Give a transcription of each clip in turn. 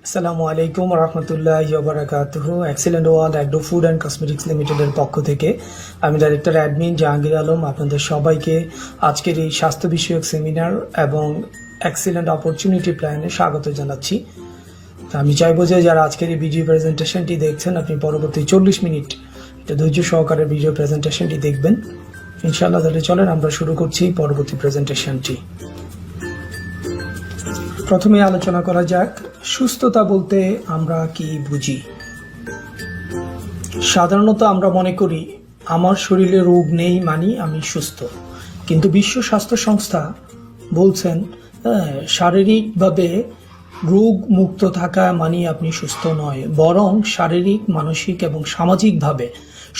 আসসালামু আলাইকুম রহমতুল্লাহি ওয়া বারাকাতুহু। Excellent world agro food and cosmetics লিমিটেডের পক্ষ থেকে আমি ডাইরেক্টর অ্যাডমিন জাহাঙ্গীর আলম আপনাদের সবাইকে আজকের এই স্বাস্থ্য বিষয়ক সেমিনার এবং এক্সিলেন্ট অপরচুনিটি প্ল্যানে স্বাগত জানাচ্ছি। আমি চাইবো যে যারা আজকের এই ভিডিও প্রেজেন্টেশনটি দেখছেন আপনি পরবর্তী 40 মিনিট এটা ধৈর্য সহকারে ভিডিও প্রেজেন্টেশনটি দেখবেন ইনশাআল্লাহ। তাহলে চলেন আমরা শুরু করছি পরবর্তী প্রেজেন্টেশনটি। প্রথমে আলোচনা করা যাক সুস্থতা বলতে আমরা কি বুঝি। সাধারণত আমরা মনে করি আমার শরীরে রোগ নেই মানে আমি সুস্থ, কিন্তু বিশ্ব স্বাস্থ্য সংস্থা বলছেন শারীরিকভাবে রোগ মুক্ত থাকা মানে আপনি সুস্থ নয়, বরং শারীরিক, মানসিক এবং সামাজিকভাবে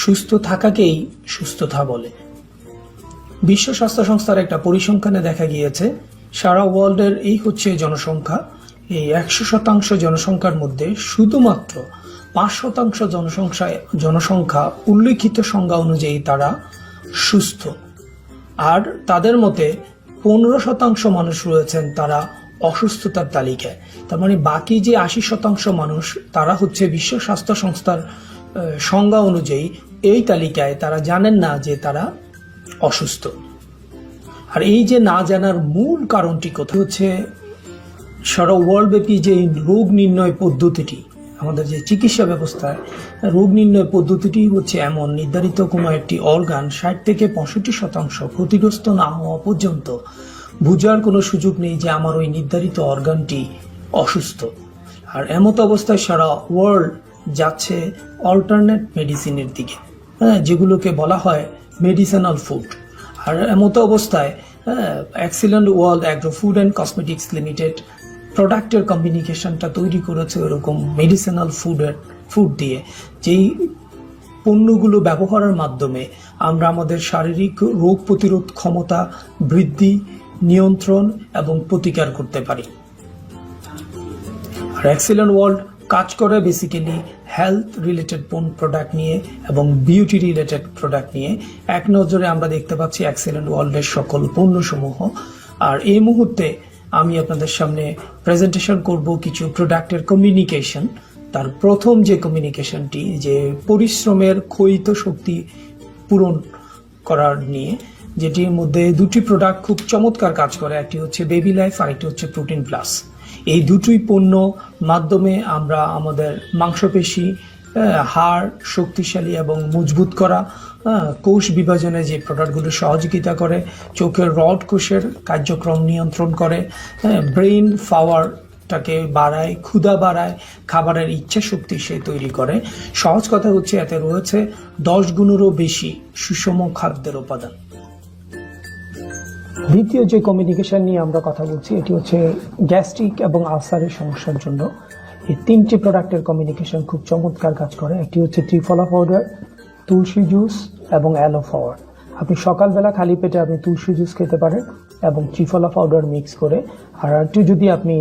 সুস্থ থাকাকেই সুস্থতা বলে। বিশ্ব স্বাস্থ্য সংস্থার একটা পরিসংখ্যানে দেখা গিয়েছে সারা ওয়ার্ল্ডের এই হচ্ছে জনসংখ্যা, এই 100% জনসংখ্যার মধ্যে শুধুমাত্র 5% জনসংখ্যা উল্লিখিত সংজ্ঞা অনুযায়ী তারা সুস্থ, আর তাদের মতে 15% মানুষ রয়েছেন তারা অসুস্থতার তালিকায়। তার মানে বাকি যে 80% মানুষ তারা হচ্ছে বিশ্ব স্বাস্থ্য সংস্থার সংজ্ঞা অনুযায়ী এই তালিকায় তারা জানেন না যে তারা অসুস্থ। আর এই যে না জানার মূল কারণটি কোথায় হচ্ছে সারা ওয়ার্ল্ডব্যাপী যে রোগ নির্ণয় পদ্ধতিটি, আমাদের যে চিকিৎসা ব্যবস্থায় রোগ নির্ণয় পদ্ধতিটি হচ্ছে এমন নির্ধারিত কোনো একটি অর্গান 60 থেকে 65% ক্ষতিগ্রস্ত না হওয়া পর্যন্ত বোঝার কোনো সুযোগ নেই যে আমার ওই নির্ধারিত অর্গানটি অসুস্থ। আর এমত অবস্থায় সারা ওয়ার্ল্ড যাচ্ছে অল্টারনেট মেডিসিনের দিকে, যেগুলোকে বলা হয় মেডিসিনাল ফুড। আর এমতো অবস্থায় excellent world agro food and cosmetics limited প্রোডাক্টের কম্বিনেশনটা তৈরি করেছে ওরকম মেডিসিনাল ফুড দিয়ে, যেই পণ্যগুলো ব্যবহারের মাধ্যমে আমরা আমাদের শারীরিক রোগ প্রতিরোধ ক্ষমতা বৃদ্ধি, নিয়ন্ত্রণ এবং প্রতিকার করতে পারি। আর এক্সিলেন্ট ওয়ার্ল্ড কাজ করে বেসিক্যালি হেলথ রিলেটেড প্রোডাক্ট নিয়ে এবং বিউটি রিলেটেড প্রোডাক্ট নিয়ে। এক নজরে আমরা দেখতে পাচ্ছি এক্সিলেন্ট ওয়ার্ল্ডের সকল পণ্যসমূহ। আর এই মুহূর্তে আমি আপনাদের সামনে প্রেজেন্টেশন করব কিছু প্রোডাক্টের কমিউনিকেশন। তার প্রথম যে কমিউনিকেশনটি যে পরিশ্রমের ক্ষয়িত শক্তি পূরণ করার নিয়ে, যেটির মধ্যে দুটি প্রোডাক্ট খুব চমৎকার কাজ করে, একটি হচ্ছে বেবি লাইফ আর একটি হচ্ছে প্রোটিন প্লাস। এই দুটোই পণ্য মাধ্যমে আমরা আমাদের মাংসপেশি, হাড় শক্তিশালী এবং মজবুত করা, কোষ বিভাজনে যে প্রোডাক্টগুলো সহযোগিতা করে, চোখের রড কোষের কার্যক্রম নিয়ন্ত্রণ করে, ব্রেইন পাওয়ারটাকে বাড়ায়, ক্ষুধা বাড়ায়, খাবারের ইচ্ছা শক্তি সে তৈরি করে। সহজ কথা হচ্ছে এতে রয়েছে 10 গুণেরও বেশি সুষম খাদ্যের উপাদান। দ্বিতীয় যে কমিউনিকেশন নিয়ে আমরা কথা বলছি এটি হচ্ছে গ্যাস্ট্রিক এবং আলসারের সমস্যার জন্য। এই 3টি প্রোডাক্টের কমিউনিকেশন খুব চমৎকার কাজ করে। একটি হচ্ছে ত্রিফলা পাউডার, তুলসী জুস এবং অ্যালো ফ্লাওয়ার। আপনি সকালবেলা খালি পেটে আপনি তুলসী জুস খেতে পারেন এবং ত্রিফলা পাউডার মিক্স করে। আর একটু যদি আপনি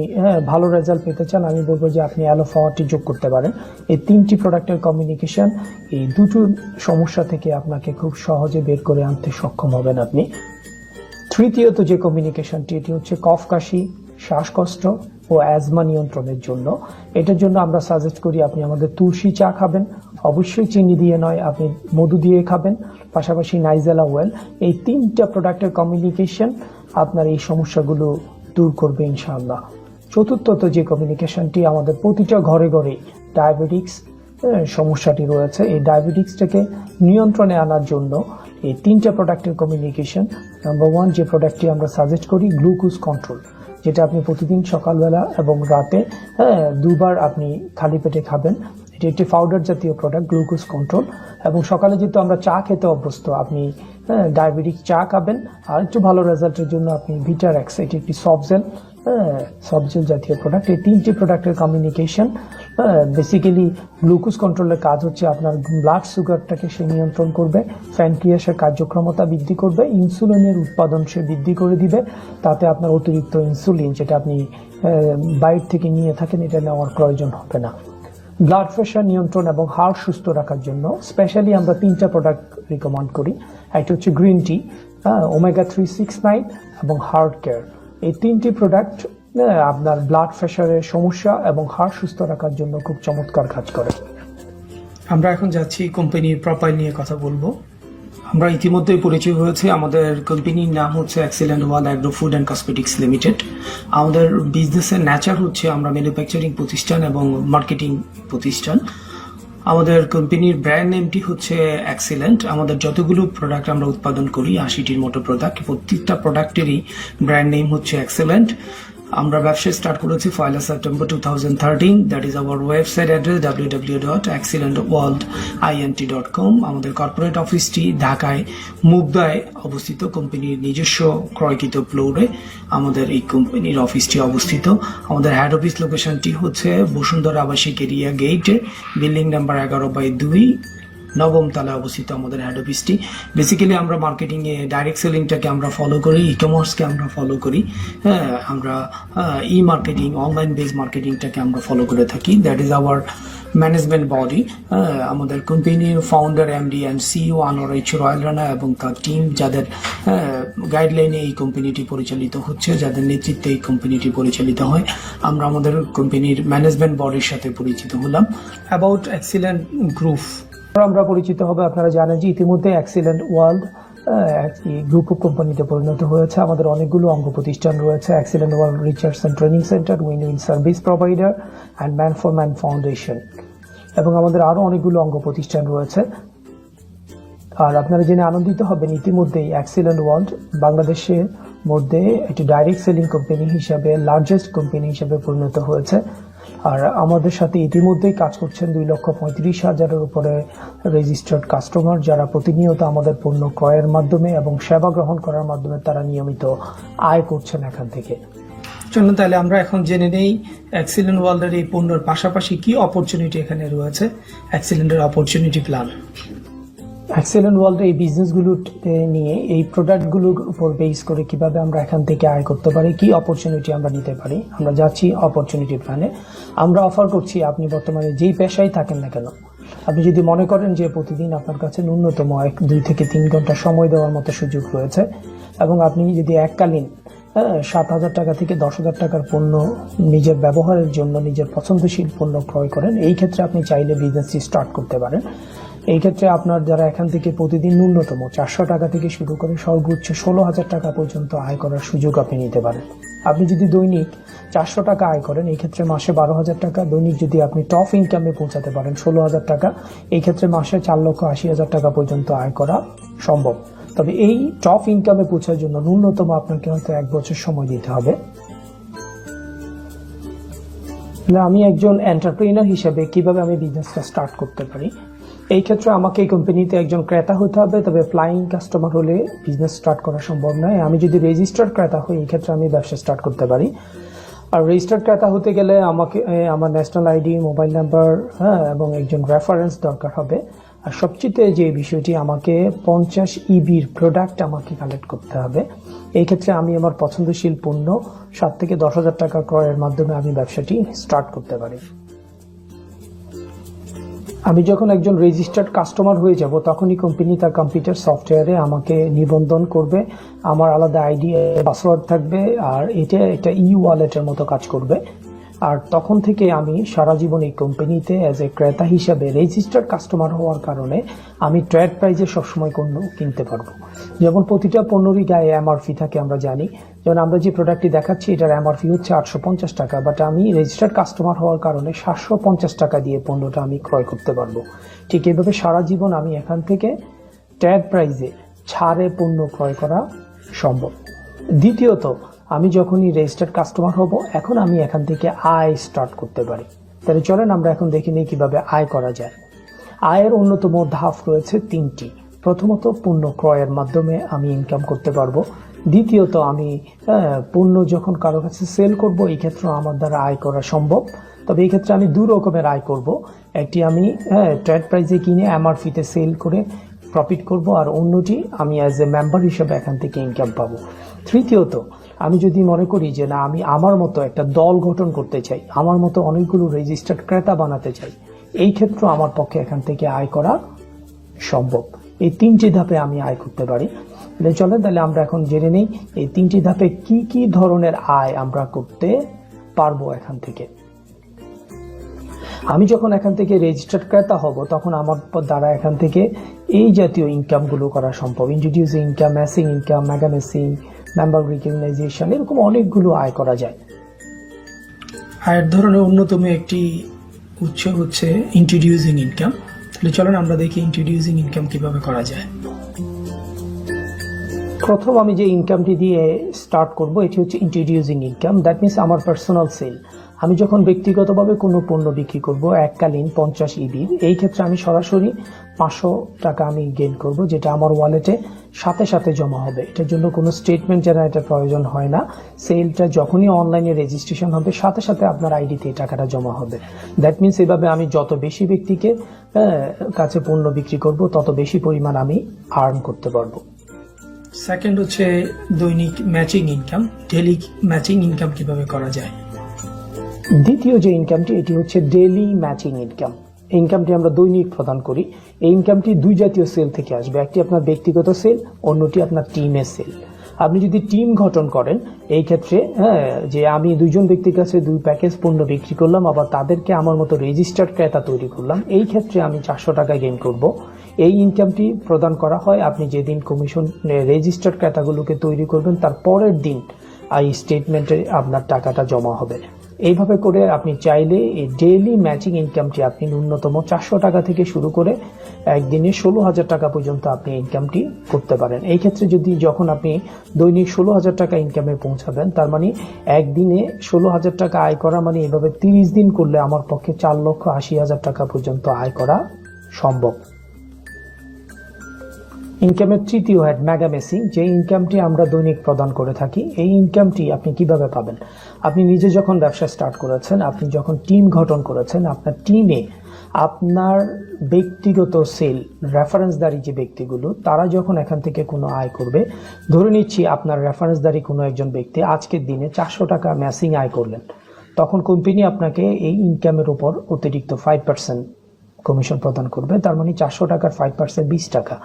ভালো রেজাল্ট পেতে চান আমি বলবো যে আপনি অ্যালো ফ্লাওয়ারটি যোগ করতে পারেন। এই 3টি প্রোডাক্টের কমিউনিকেশন এই দুটো সমস্যা থেকে আপনাকে খুব সহজে বের করে আনতে সক্ষম হবেন আপনি। তৃতীয়ত যে কমিউনিকেশনটি এটি হচ্ছে কফ, কাশি, শ্বাসকষ্ট ও অ্যাজমা নিয়ন্ত্রণের জন্য। এটার জন্য আমরা সাজেস্ট করি আপনি আমাদের তুলসী চা খাবেন, অবশ্যই চিনি দিয়ে নয়, আপনি মধু দিয়ে খাবেন, পাশাপাশি নাইজেলা ওয়েল। এই 3টা প্রোডাক্টের কমিউনিকেশন আপনার এই সমস্যাগুলো দূর করবে ইনশাআল্লাহ। চতুর্থত যে কমিউনিকেশনটি আমাদের প্রতিটা ঘরে ঘরে ডায়াবেটিক্স সমস্যাটি রয়েছে, এই ডায়াবেটিক্সটাকে নিয়ন্ত্রণে আনার জন্য এই 3টা প্রোডাক্টের কমিউনিকেশন। নাম্বার 1 যে প্রোডাক্টটি আমরা সাজেস্ট করি গ্লুকোজ কন্ট্রোল, যেটা আপনি প্রতিদিন সকালবেলা এবং রাতে দুবার আপনি খালি পেটে খাবেন। এটি একটি পাউডার জাতীয় প্রোডাক্ট গ্লুকোজ কন্ট্রোল। এবং সকালে যেহেতু আমরা চা খেতে অভ্যস্ত, আপনি ডায়াবেটিক চা খাবেন। আর একটু ভালো রেজাল্টের জন্য আপনি ভিটারেক্স, এটি একটি সবজেল জাতীয় প্রোডাক্ট। এই 3টি প্রোডাক্টের কমিউনিকেশন বেসিক্যালি গ্লুকোজ কন্ট্রোলের কাজ হচ্ছে আপনার ব্লাড সুগারটাকে সে নিয়ন্ত্রণ করবে, প্যানক্রিয়াসের কার্যক্ষমতা বৃদ্ধি করবে, ইনসুলিনের উৎপাদন সে বৃদ্ধি করে দিবে। তাতে আপনার অতিরিক্ত ইনসুলিন যেটা আপনি বাইরে থেকে নিয়ে থাকেন এটা নেওয়ার প্রয়োজন হবে না। ব্লাড প্রেশার নিয়ন্ত্রণ এবং হার্ট সুস্থ রাখার জন্য স্পেশালি আমরা 3টা প্রোডাক্ট রিকমেন্ড করি। একটা হচ্ছে গ্রিন টি, ওমেগা 369 এবং হার্ট কেয়ার। এই 3টি প্রোডাক্ট আপনার ব্লাড প্রেশারের সমস্যা এবং হার্ট সুস্থ রাখার জন্য খুব চমৎকার কাজ করে। আমরা এখন যাচ্ছি কোম্পানির প্রোফাইল নিয়ে কথা বলবো। আমরা ইতিমধ্যেই পরিচয় হয়েছে, আমাদের কোম্পানির নাম হচ্ছে excellent world agro food and cosmetics limited. আমাদের বিজনেসের নেচার হচ্ছে আমরা ম্যানুফ্যাকচারিং প্রতিষ্ঠান এবং মার্কেটিং প্রতিষ্ঠান। আমাদের কোম্পানির ব্র্যান্ড নেমটি হচ্ছে এক্সিলেন্ট। আমাদের যতগুলো প্রোডাক্ট আমরা উৎপাদন করি 80টির মতো প্রোডাক্ট, প্রত্যেকটা প্রোডাক্টেরই ব্র্যান্ড নেম হচ্ছে এক্সিলেন্ট। আমরা ব্যবসা স্টার্ট করেছি 1 September 2013। That is our website address www.excellentworldint.com। আমাদের কর্পোরেট অফিসটি ঢাকায় মুগদায় অবস্থিত। কোম্পানির নিজস্ব ক্রয়কৃত ফ্লোরে আমাদের এই কোম্পানির অফিসটি অবস্থিত। আমাদের হেড অফিস লোকেশনটি হচ্ছে বসুন্ধরা আবাসিক এরিয়া গেটে, বিল্ডিং নাম্বার 11/2, 9ম তলায় অবস্থিত আমাদের হেড অফিসটি। বেসিক্যালি আমরা মার্কেটিং এ ডাইরেক্ট সেলিংটাকে আমরা ফলো করি, ই কমার্সকে আমরা ফলো করি। হ্যাঁ, আমরা ই মার্কেটিং, অনলাইন বেস মার্কেটিংটাকে আমরা ফলো করে থাকি। That is our management body. আমাদের কোম্পানির founder, MD and CEO Anwar H royal Rana এবং তার টিম, যাদের গাইডলাইনে এই কোম্পানিটি পরিচালিত হচ্ছে, যাদের নেতৃত্বে এই কোম্পানিটি পরিচালিত হয়, আমরা আমাদের কোম্পানির ম্যানেজমেন্ট বডির সাথে পরিচিত হলাম। অ্যাবাউট এক্সিলেন্ট গ্রুপ আমরা পরিচিত হবে। আপনারা জানেন যে ইতিমধ্যে এক্সিলেন্ট ওয়ার্ল্ড একটি গ্রুপ অফ কোম্পানিতে পরিণত হয়েছে। আমাদের অনেকগুলো অঙ্গ প্রতিষ্ঠান রয়েছে: excellent world research and training centre, win win service provider and man for man foundation, এবং আমাদের আরো অনেকগুলো অঙ্গ প্রতিষ্ঠান রয়েছে। আর আপনারা জেনে আনন্দিত হবেন, ইতিমধ্যেই এক্সিলেন্ট ওয়ার্ল্ড বাংলাদেশের মধ্যে একটি ডাইরেক্ট সেলিং কোম্পানি হিসাবে, লার্জেস্ট কোম্পানি হিসাবে পরিণত হয়েছে। আর আমাদের সাথে ইতিমধ্যেই কাজ করছেন 2,35,000-এর উপরে রেজিস্টার্ড কাস্টমার, যারা প্রতিনিয়ত আমাদের পণ্য ক্রয়ের মাধ্যমে এবং সেবা গ্রহণ করার মাধ্যমে তারা নিয়মিত আয় করছেন এখান থেকে। চলুন তাহলে আমরা এখন জেনে নেই এক্সিলেন্ট ওয়ার্ল্ডের এই পণ্যের পাশাপাশি কি অপরচুনিটি এখানে রয়েছে, এক্সিলেন্টের অপরচুনিটি প্ল্যান। এক্সিলেন্ট ওয়ার্ল্ডের এই বিজনেসগুলো নিয়ে, এই প্রোডাক্টগুলোর উপর বেস করে কিভাবে আমরা এখান থেকে আয় করতে পারি, কি অপরচুনিটি আমরা নিতে পারি, আমরা যাচ্ছি অপরচুনিটি প্ল্যানে। আমরা অফার করছি, আপনি বর্তমানে যেই পেশায় থাকেন না কেন, আপনি যদি মনে করেন যে প্রতিদিন আপনার কাছে ন্যূনতম 2 থেকে 3 ঘন্টা সময় দেওয়ার মতো সুযোগ রয়েছে, এবং আপনি যদি এককালীন 7,000 টাকা থেকে 10,000 টাকার পণ্য নিজের ব্যবহারের জন্য, নিজের পছন্দশীল পণ্য ক্রয় করেন, এই ক্ষেত্রে আপনি চাইলে বিজনেসটি স্টার্ট করতে পারেন। এই ক্ষেত্রে আপনার যারা এখান থেকে প্রতিদিন ন্যূনতম 400 টাকা থেকে শুরু করে সর্বোচ্চ 16,000 টাকা পর্যন্ত আয় করার সুযোগ আপনি নিতে পারেন। আপনি যদি দৈনিক 400 টাকা আয় করেন, এই ক্ষেত্রে মাসে 12,000 টাকা। দৈনিক যদি আপনি টপ ইনকামে পৌঁছাতে পারেন 16,000 টাকা, এই ক্ষেত্রে মাসে 4,80,000 টাকা পর্যন্ত আয় করা সম্ভব। তবে এই টপ ইনকামে পৌঁছার জন্য ন্যূনতম আপনাকে হয়তো 1 বছর সময় দিতে হবে। আমি একজন এন্টারপ্রেনার হিসেবে কিভাবে আমি বিজনেসটা স্টার্ট করতে পারি, এই ক্ষেত্রে আমাকে এই কোম্পানিতে একজন ক্রেতা হতে হবে। তবে ফ্লাইং কাস্টমার হলে বিজনেস স্টার্ট করা সম্ভব নয়। আমি যদি রেজিস্টার্ড ক্রেতা হই, এই ক্ষেত্রে আমি ব্যবসা স্টার্ট করতে পারি। আর রেজিস্টার্ড ক্রেতা হতে গেলে আমাকে আমার ন্যাশনাল আইডি, মোবাইল নাম্বার, এবং একজন রেফারেন্স দরকার হবে। আর সবচেয়ে যে বিষয়টি, আমাকে 50 ইবির প্রোডাক্ট আমাকে কালেক্ট করতে হবে। এই ক্ষেত্রে আমি আমার পছন্দশীল পণ্য 7 থেকে 10,000 টাকা ক্রয়ের মাধ্যমে আমি ব্যবসাটি স্টার্ট করতে পারি। আমি যখন একজন রেজিস্টার্ড কাস্টমার হয়ে যাব, তখনই কোম্পানি তার কম্পিউটার সফটওয়্যারে আমাকে নিবন্ধন করবে। আমার আলাদা আইডি, পাসওয়ার্ড থাকবে, আর এটা একটা ওয়ালেটের মতো কাজ করবে। আর তখন থেকে আমি সারা জীবন এই কোম্পানিতে অ্যাজ এ ক্রেতা হিসাবে রেজিস্টার্ড কাস্টমার হওয়ার কারণে আমি ট্রেড প্রাইজে সবসময় পণ্য কিনতে পারবো। যেমন প্রতিটা পণ্যরই গায়ে এমআরপি থাকে, আমরা জানি। যেমন আমরা যে প্রোডাক্টটি দেখাচ্ছি, এটার এমআরপি হচ্ছে 850 টাকা, বাট আমি রেজিস্টার্ড কাস্টমার হওয়ার কারণে 750 টাকা দিয়ে পণ্যটা আমি ক্রয় করতে পারবো। ঠিক এভাবে সারা জীবন আমি এখান থেকে ট্রেড প্রাইজে ছাড়ে পণ্য ক্রয় করা সম্ভব। দ্বিতীয়ত, আমি যখনই রেজিস্টার্ড কাস্টমার হব, এখন আমি এখান থেকে আয় স্টার্ট করতে পারি। তাহলে চলেন আমরা এখন দেখে নিই কিভাবে আয় করা যায়। আয়ের অন্যতম ধাপ রয়েছে 3টি। প্রথমত, পণ্য ক্রয়ের মাধ্যমে আমি ইনকাম করতে পারবো। দ্বিতীয়ত, আমি পণ্য যখন কারো কাছে সেল করব, এই ক্ষেত্রে আমার দ্বারা আয় করা সম্ভব। তবে এই ক্ষেত্রে আমি 2 রকমের আয় করব। একটি আমি ট্রেড প্রাইজে কিনে এমআরপিতে সেল করে প্রফিট করব, আর অন্যটি আমি অ্যাজ এ মেম্বার হিসেবে এখান থেকে ইনকাম পাবো। তৃতীয়ত, আমি যদি মনে করি যে না, আমি আমার মতো একটা দল গঠন করতে চাই, আমার মতো অনেকগুলো রেজিস্টার্ড ক্রেতা বানাতে চাই, এই ক্ষেত্রে আমার পক্ষে এখান থেকে আয় করা সম্ভব। এই 3টি ধাপে আমি আয় করতে পারি। চলেন তাহলে আমরা এখন জেনে নেই এই 3টি ধাপে কি কি ধরনের আয় আমরা করতে পারবো এখান থেকে। আমি যখন এখান থেকে রেজিস্টার্ড ক্রেতা হব তখন আমার দ্বারা এখান থেকে এই জাতীয় ইনকামগুলো করা সম্ভব। Introduce income, matching income, mega matching, member recognition, এরকম অনেকগুলো আয় করা যায়। আয়ের ধরনের অন্যতম একটি উৎস হচ্ছে ইন্ট্রোডিউসিং ইনকাম। তাহলে চলেন আমরা দেখি ইন্ট্রোডিউসিং ইনকাম কিভাবে করা যায়। প্রথম আমি যে ইনকামটি দিয়ে স্টার্ট করব এটি হচ্ছে ইন্ট্রোডিউসিং ইনকাম। দ্যাট মিনস আমার পার্সোনাল সেল। আমি যখন ব্যক্তিগতভাবে কোনো পণ্য বিক্রি করব এককালীন 50 ইবির, এই ক্ষেত্রে আমি সরাসরি 500 টাকা আমি গেইন করব, যেটা আমার ওয়ালেটে সাথে সাথে জমা হবে। এটার জন্য কোনো স্টেটমেন্ট জেনারেটের প্রয়োজন হয় না। সেলটা যখনই অনলাইনে রেজিস্ট্রেশন হবে সাথে সাথে আপনার আইডিতে এই টাকাটা জমা হবে। দ্যাট মিনস এভাবে আমি যত বেশি ব্যক্তিকে কাছে পণ্য বিক্রি করব তত বেশি পরিমাণ আমি আর্ন করতে পারবো। সেকেন্ড হচ্ছে দৈনিক matching income. Daily matching income কিভাবে করা যায়। দ্বিতীয় যে ইনকামটি এটি হচ্ছে ডেইলি ম্যাচিং ইনকাম। এই ইনকামটি আমরা দৈনিক প্রদান করি। এই ইনকামটি দুই জাতীয় সেল থেকে আসবে। একটি আপনার ব্যক্তিগত সেল, অন্যটি আপনার টিমের সেল। আপনি যদি টিম গঠন করেন এই ক্ষেত্রে যে আমি দুইজন ব্যক্তির কাছে 2 প্যাকেজ পণ্য বিক্রি করলাম, আবার তাদেরকে আমার মতো রেজিস্টার্ড ক্রেতা তৈরি করলাম, এই ক্ষেত্রে আমি 400 টাকা গেইন করব। এই ইনকামটি প্রদান করা হয় আপনি যেদিন কমিশন রেজিস্টার্ড ক্রেতাগুলোকে তৈরি করবেন তার পরের দিন এই স্টেটমেন্টে আপনার টাকাটা জমা হবে। এইভাবে করে আপনি চাইলে এই ডেইলি ম্যাচিং ইনকামটি আপনি ন্যূনতম 400 টাকা থেকে শুরু করে একদিনে 16,000 টাকা পর্যন্ত আপনি ইনকামটি করতে পারেন। এই ক্ষেত্রে যখন আপনি দৈনিক 16,000 টাকা ইনকামে পৌঁছাবেন, তার মানে একদিনে 16,000 টাকা আয় করা মানে এভাবে 30 দিন করলে আমার পক্ষে 4,80,000 টাকা পর্যন্ত আয় করা সম্ভব। ইনকামের তৃতীয় হেড মেগা ম্যাচিং, যে ইনকামটি আমরা দৈনিক প্রদান করে থাকি। এই ইনকামটি আপনি কিভাবে পাবেন? আপনি নিজে যখন ব্যবসা স্টার্ট করেছেন, আপনি যখন টিম গঠন করেছেন, আপনার টিমে আপনার ব্যক্তিগত সেল রেফারেন্সদারি যে ব্যক্তিগুলো তারা যখন এখান থেকে কোনো আয় করবে, ধরে নিচ্ছি আপনার রেফারেন্সদারি কোনো একজন ব্যক্তি আজকের দিনে 400 টাকা ম্যাচিং আয় করলেন, তখন কোম্পানি আপনাকে এই ইনকামের উপর অতিরিক্ত 5% কমিশন প্রদান করবে। তার মানে 400 টাকার 5% 20 টাকা।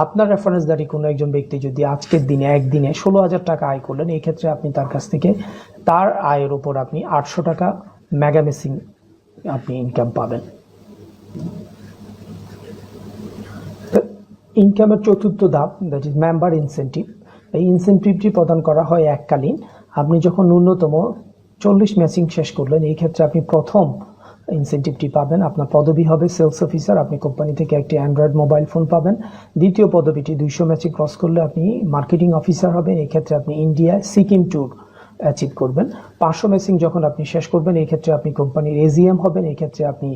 আপনার রেফারেন্সদারি কোনো একজন ব্যক্তি যদি আজকের দিনে একদিনে 16,000 টাকা আয় করলেন, এই ক্ষেত্রে আপনি তার কাছ থেকে তার আয়ের উপর আপনি 800 টাকা মেগা ম্যাচিং আপনি ইনকাম পাবেন। ইনকামের চতুর্থ ধাপ দ্যাট ইজ মেম্বার ইনসেন্টিভ। এই ইনসেন্টিভটি প্রদান করা হয় এককালীন। আপনি যখন ন্যূনতম 40 ম্যাচিং শেষ করলেন, এই ক্ষেত্রে আপনি প্রথম ইনসেন্টিভটি পাবেন। আপনার পদবি হবে সেলস অফিসার, আপনি কোম্পানি থেকে একটি অ্যান্ড্রয়েড মোবাইল ফোন পাবেন। দ্বিতীয় পদবিটি 200 ম্যাচিং ক্রস করলে আপনি মার্কেটিং অফিসার হবেন, এই ক্ষেত্রে আপনি ইন্ডিয়া সিকিম ট্যুর অ্যাচিভ করবেন। 500 ম্যাচিং যখন আপনি শেষ করবেন, এই ক্ষেত্রে আপনি কোম্পানির এজিএম হবেন, এই ক্ষেত্রে আপনি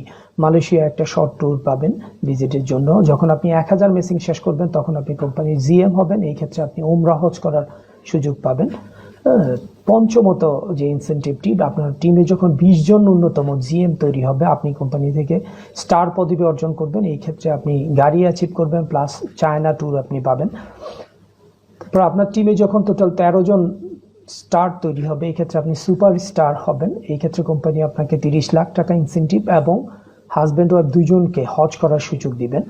মালয়েশিয়া একটা শর্ট ট্যুর পাবেন ভিজিটের জন্য। যখন আপনি 1000 ম্যাচিং শেষ করবেন তখন আপনি কোম্পানির জিএম হবেন, এই ক্ষেত্রে আপনি উমরা হজ করার সুযোগ পাবেন। পঞ্চমত যে ইনসেন্টিভটি, আপনার টিমে যখন 20 জন ন্যূনতম জিএম তৈরি হবে, আপনি কোম্পানি থেকে স্টার পদবি অর্জন করবেন, এই ক্ষেত্রে আপনি গাড়ি অ্যাচিভ করবেন প্লাস চায়না ট্যুর আপনি পাবেন। তারপর আপনার টিমে যখন টোটাল 13 জন স্টার তৈরি হবে, এই ক্ষেত্রে আপনি সুপার স্টার হবেন, এই ক্ষেত্রে কোম্পানি আপনাকে 30 লাখ টাকা ইনসেন্টিভ এবং হাজব্যান্ড ওয়াইফ দুজনকে হজ করার সুযোগ দিবেন।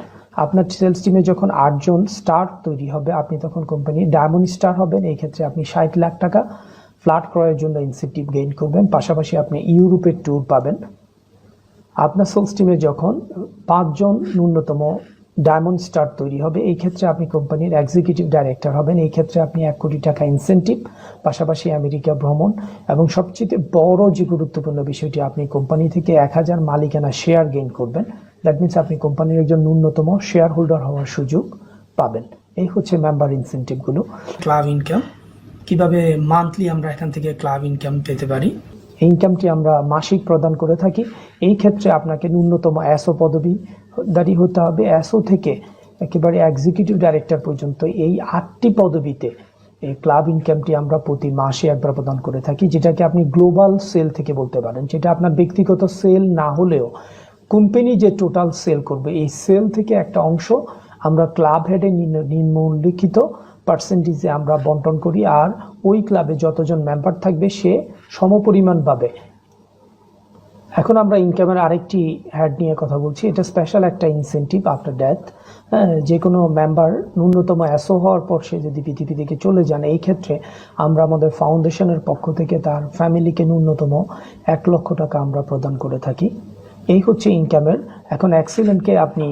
আপনার সেলস টিমে যখন 8 জন স্টার তৈরি হবে, আপনি তখন কোম্পানি ডায়মন্ড স্টার হবেন, এই ক্ষেত্রে আপনি 60 লাখ টাকা ফ্ল্যাট ক্রয়ের জন্য ইনসেন্টিভ গেইন করবেন, পাশাপাশি আপনি ইউরোপের ট্যুর পাবেন। আপনার সেলস টিমে যখন 5 জন ন্যূনতম ডায়মন্ড স্টার তৈরি হবে, এই ক্ষেত্রে আপনি কোম্পানির এক্সিকিউটিভ ডাইরেক্টর হবেন, এই ক্ষেত্রে আপনি 1 কোটি টাকা ইনসেন্টিভ, পাশাপাশি আমেরিকা ভ্রমণ এবং সবচেয়ে বড় যে গুরুত্বপূর্ণ বিষয়টি, আপনি কোম্পানি থেকে 1000 মালিকানা শেয়ার গেইন করবেন। দ্যাট মিনস আপনি কোম্পানির একজন ন্যূনতম শেয়ার হোল্ডার হওয়ার সুযোগ পাবেন। এই হচ্ছে মেম্বার ইনসেন্টিভগুলো। ক্লাব ইনকাম কিভাবে মান্থলি আমরা এখান থেকে ক্লাব ইনকাম পেতে পারি? এই ইনকামটি আমরা মাসিক প্রদান করে থাকি। এই ক্ষেত্রে আপনাকে ন্যূনতম এসও পদবীধারী হতে হবে। এসও থেকে একেবারে এক্সিকিউটিভ ডাইরেক্টর পর্যন্ত এই 8টি পদবিতে এই ক্লাব ইনকামটি আমরা প্রতি মাসে একবার প্রদান করে থাকি, যেটাকে আপনি গ্লোবাল সেল থেকে বলতে পারেন। যেটা আপনার ব্যক্তিগত সেল না হলেও কোম্পানি যে টোটাল সেল করবে, এই সেল থেকে একটা অংশ আমরা ক্লাব হেডে নিম্নলিখিত পার্সেন্টেজে আমরা বন্টন করি, আর ওই ক্লাবে যতজন মেম্বার থাকবে সে সমপরিমাণ পাবে এখন আমরা ইনকামের আরেকটি হ্যাড নিয়ে কথা বলছি। এটা স্পেশাল একটা ইনসেন্টিভ আফটার ডেথ। যে কোনো মেম্বার ন্যূনতম অ্যাসো হওয়ার পর সে যদি পৃথিবী থেকে চলে যান, এই ক্ষেত্রে আমরা আমাদের ফাউন্ডেশনের পক্ষ থেকে তার ফ্যামিলিকে ন্যূনতম 1 লক্ষ টাকা আমরা প্রদান করে থাকি। এই হচ্ছে ইনকামের। এখন অ্যাক্সিলেন্টকে আপনি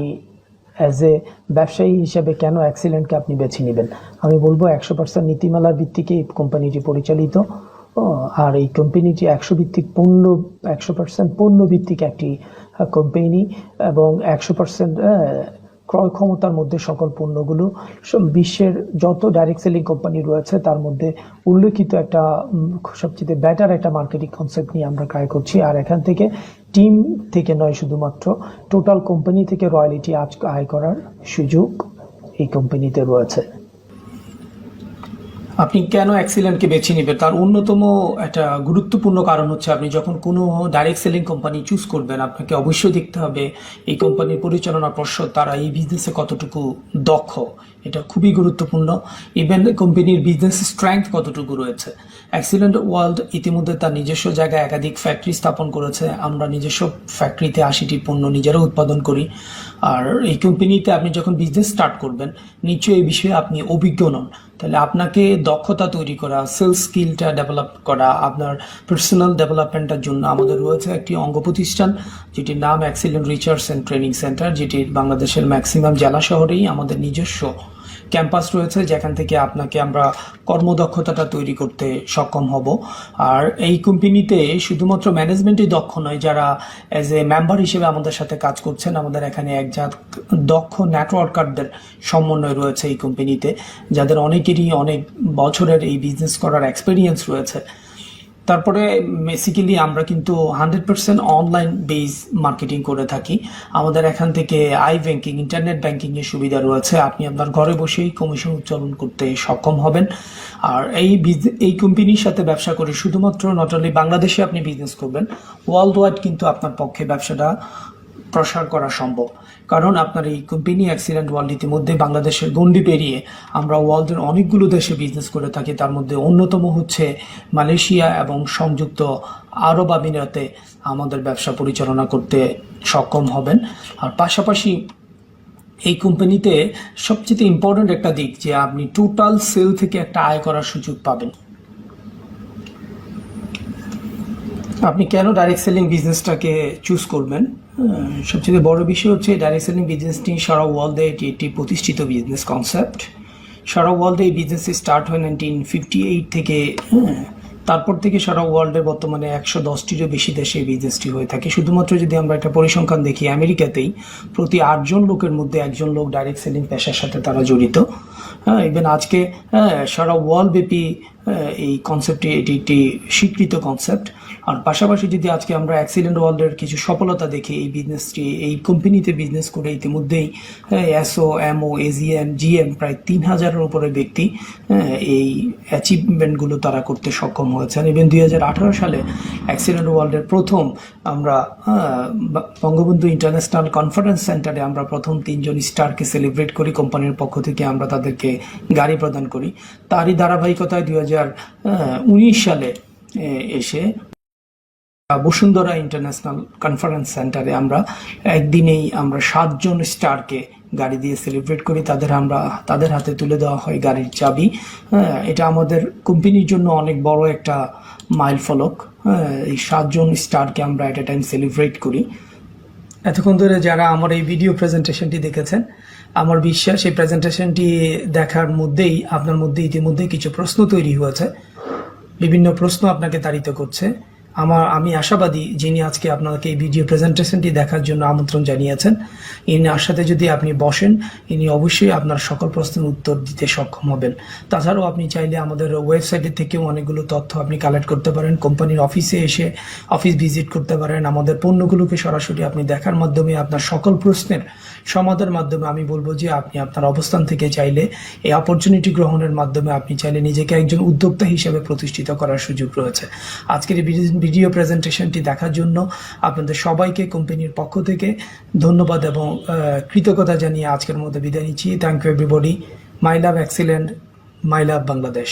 অ্যাজ এ ব্যবসায়ী হিসেবে কেন অ্যাক্সিলেন্টকে আপনি বেছে নেবেন? আমি বলবো 100% নীতিমালার ভিত্তিকে এই কোম্পানিটি পরিচালিত। আর এই কোম্পানিটি 100% পণ্য ভিত্তিক একটি কোম্পানি এবং 100% ক্রয় ক্ষমতার মধ্যে সকল পণ্যগুলো বিশ্বের যত ডাইরেক্ট সেলিং কোম্পানি রয়েছে তার মধ্যে উল্লেখিত একটা সবচেয়ে বেটার একটা মার্কেটিং কনসেপ্ট নিয়ে আমরা ট্রাই করছি। আর এখান থেকে টিম থেকে নয়, শুধুমাত্র টোটাল কোম্পানি থেকে রয়্যালিটি আয় করার সুযোগ এই কোম্পানিতে রয়েছে। আপনি কেন অ্যাক্সিলেন্টকে বেছে নেবেন? তার অন্যতম একটা গুরুত্বপূর্ণ কারণ হচ্ছে আপনি যখন কোনো ডাইরেক্ট সেলিং কোম্পানি চুজ করবেন, আপনাকে অবশ্যই দেখতে হবে এই কোম্পানির পরিচালনা পর্ষদ তারা এই বিজনেসে কতটুকু দক্ষ। এটা খুবই গুরুত্বপূর্ণ। ইভেন কোম্পানির বিজনেস স্ট্রেংথ কতটুকু রয়েছে। অ্যাক্সিলেন্ট ওয়ার্ল্ড ইতিমধ্যে তার নিজস্ব জায়গায় একাধিক ফ্যাক্টরি স্থাপন করেছে। আমরা নিজস্ব ফ্যাক্টরিতে 80টি পণ্য নিজেরা উৎপাদন করি। আর এই কোম্পানিতে আপনি যখন বিজনেস স্টার্ট করবেন, নিশ্চয়ই এই বিষয়ে আপনি অভিজ্ঞ নন। তাহলে আপনাকে দক্ষতা তৈরি করা, সেলস স্কিলটা ডেভেলপ করা, আপনার পার্সোনাল ডেভেলপমেন্টের জন্য আমাদের রয়েছে একটি অঙ্গ প্রতিষ্ঠান যেটির নাম excellent research and training centre, যেটি বাংলাদেশের ম্যাক্সিমাম জেলা শহরেই আমাদের নিজস্ব ক্যাম্পাস রয়েছে, যেখান থেকে আপনাকে আমরা কর্মদক্ষতাটা তৈরি করতে সক্ষম হব। আর এই কোম্পানিতে শুধুমাত্র ম্যানেজমেন্টই দক্ষ নয়, যারা অ্যাজ এ মেম্বার হিসেবে আমাদের সাথে কাজ করছেন, আমাদের এখানে একজাত দক্ষ নেটওয়ার্কারদের সমন্বয় রয়েছে এই কোম্পানিতে, যাদের অনেকেরই অনেক বছরের এই বিজনেস করার এক্সপিরিয়েন্স রয়েছে। তারপরে বেসিক্যালি আমরা কিন্তু 100% অনলাইন বেস মার্কেটিং করে থাকি। আমাদের এখান থেকে ব্যাংকিং, ইন্টারনেট ব্যাংকিংয়ের সুবিধা রয়েছে। আপনি আপনার ঘরে বসেই কমিশন উত্তোলন করতে সক্ষম হবেন। আর এই কোম্পানির সাথে ব্যবসা করে শুধুমাত্র নট অনলি বাংলাদেশে আপনি বিজনেস করবেন, ওয়ার্ল্ড ওয়াইড কিন্তু আপনার পক্ষে ব্যবসাটা প্রসার করা সম্ভব। কারণ আপনার এই কোম্পানি অ্যাক্সিলেন্ট ওয়ার্ল্ড ইতিমধ্যে বাংলাদেশের গণ্ডি পেরিয়ে আমরা ওয়ার্ল্ডের অনেকগুলো দেশে বিজনেস করে থাকি। তার মধ্যে অন্যতম হচ্ছে মালয়েশিয়া এবং সংযুক্ত আরব আমিরাতে আমাদের ব্যবসা পরিচালনা করতে সক্ষম হবেন। আর পাশাপাশি এই কোম্পানিতে সবচেয়ে ইম্পর্ট্যান্ট একটা দিক যে আপনি টোটাল সেল থেকে একটা আয় করার সুযোগ পাবেন। আপনি কেন ডাইরেক্ট সেলিং বিজনেসটাকে চুজ করবেন? সবচেয়ে বড় বিষয় হচ্ছে ডাইরেক্ট সেলিং বিজনেসটি সারা ওয়ার্ল্ডে এটি একটি প্রতিষ্ঠিত বিজনেস কনসেপ্ট। সারা ওয়ার্ল্ডে এই বিজনেসটি স্টার্ট হয় 1958 থেকে। তারপর থেকে সারা ওয়ার্ল্ডের বর্তমানে 110টিরও বেশি দেশে এই বিজনেসটি হয়ে থাকে। শুধুমাত্র যদি আমরা একটা পরিসংখ্যান দেখি, আমেরিকাতেই প্রতি 8 জন লোকের মধ্যে 1 জন লোক ডাইরেক্ট সেলিং পেশার সাথে তারা জড়িত। ইভেন আজকে সারা ওয়ার্ল্ড ব্যাপী এই কনসেপ্টটি এটি একটি স্বীকৃত কনসেপ্ট। আর পাশাপাশি যদি আজকে আমরা অ্যাক্সিলেন্ট ওয়ার্ল্ডের কিছু সফলতা দেখি, এই বিজনেসটি এই কোম্পানিতে বিজনেস করে ইতিমধ্যেই এসও, এমও, এজিএম, জিএম প্রায় 3000-এর উপরে ব্যক্তি এই অ্যাচিভমেন্টগুলো তারা করতে সক্ষম হয়েছেন। ইভেন 2018 সালে অ্যাক্সিলেন্ট ওয়ার্ল্ডের প্রথম আমরা বঙ্গবন্ধু ইন্টারন্যাশনাল কনফারেন্স সেন্টারে আমরা প্রথম 3 জন স্টারকে সেলিব্রেট করি। কোম্পানির পক্ষ থেকে আমরা তাদেরকে গাড়ি প্রদান করি। তারই ধারাবাহিকতায় 2019 সালে এসে বসুন্ধরা ইন্টারন্যাশনাল কনফারেন্স সেন্টারে আমরা একদিনেই আমরা 7 জন স্টারকে গাড়ি দিয়ে সেলিব্রেট করি। তাদের হাতে তুলে দেওয়া হয় গাড়ির চাবি। এটা আমাদের কোম্পানির জন্য অনেক বড় একটা মাইল ফলক। এই 7 জন স্টারকে আমরা এট এ টাইম সেলিব্রেট করি। এতক্ষণ ধরে যারা আমার এই ভিডিও প্রেজেন্টেশনটি দেখেছেন, আমার বিশ্বাস এই প্রেজেন্টেশনটি দেখার মধ্যেই আপনার মধ্যে ইতিমধ্যে কিছু প্রশ্ন তৈরি হয়েছে। বিভিন্ন প্রশ্ন আপনাকে তাড়িত করছে। আমি আশাবাদী যিনি আজকে আপনাকে এই ভিডিও প্রেজেন্টেশনটি দেখার জন্য আমন্ত্রণ জানিয়েছেন, ইনার সাথে যদি আপনি বসেন, ইনি অবশ্যই আপনার সকল প্রশ্নের উত্তর দিতে সক্ষম হবেন। তাছাড়াও আপনি চাইলে আমাদের ওয়েবসাইটের থেকেও অনেকগুলো তথ্য আপনি কালেক্ট করতে পারেন। কোম্পানির অফিসে এসে অফিস ভিজিট করতে পারেন। আমাদের পণ্যগুলোকে সরাসরি আপনি দেখার মাধ্যমে আপনার সকল প্রশ্নের সমাধানের মাধ্যমে আমি বলবো যে আপনি আপনার অবস্থান থেকে চাইলে এই অপরচুনিটি গ্রহণের মাধ্যমে আপনি চাইলে নিজেকে একজন উদ্যোক্তা হিসেবে প্রতিষ্ঠিত করার সুযোগ রয়েছে। আজকের এই ভিডিও প্রেজেন্টেশনটি দেখার জন্য আপনাদের সবাইকে কোম্পানির পক্ষ থেকে ধন্যবাদ এবং কৃতজ্ঞতা জানিয়ে আজকের মধ্যে বিদায় নিচ্ছি। Thank you everybody. My love excellent, my love Bangladesh.